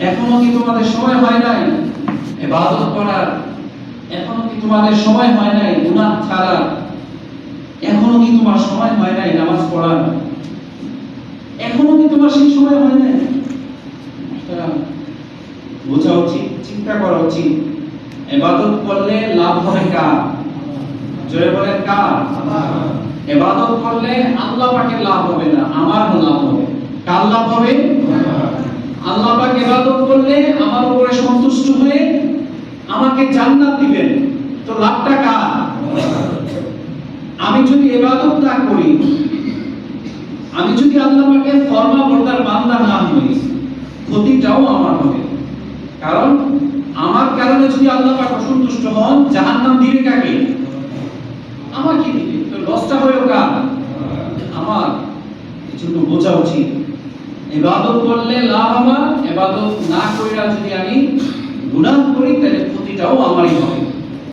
এখনো কি তোমাদের সময় হয় নাই ইবাদত করার? এখনো কি তোমাদের সময় হয় নাই গুনাহ ছাড়ার? এখনো কি তোমার সময় হয় নাই নামাজ পড়ার? এখনো কি তোমার সেই সময় হয় নাই? বোঝা উচিত, চিন্তা করা উচিত। ইবাদত করলে লাভ হবে কার? জোরে বলেন কার? ইবাদত করলে আল্লাহ পাকের লাভ হবে না, আমার লাভ হবে। কার লাভ হবে? আল্লাহ পাক ইবাদত করলে আমার উপরে সন্তুষ্ট হয়ে আমাকে জান্নাত দিবেন। তো লাভটা কার? আমি যদি ইবাদত না করি, আমি যদি আল্লাহ পাকের ফরমাবরদার বান্দা না হই, ক্ষতিটাও আমার হবে। কারণ আমার কারণে যদি আল্লাহ পাক অসন্তুষ্ট হন, জাহান্নাম দিবে কাকে? আমাকে দিবে। তো লসটা হলো কার? আমার। এজন্য বোঝা উচিত ইবাদত করলে লাভ আমার, ইবাদত না কইরা যদি আমি গুনাহ করি তাহলে ক্ষতিটাও আমারই হবে।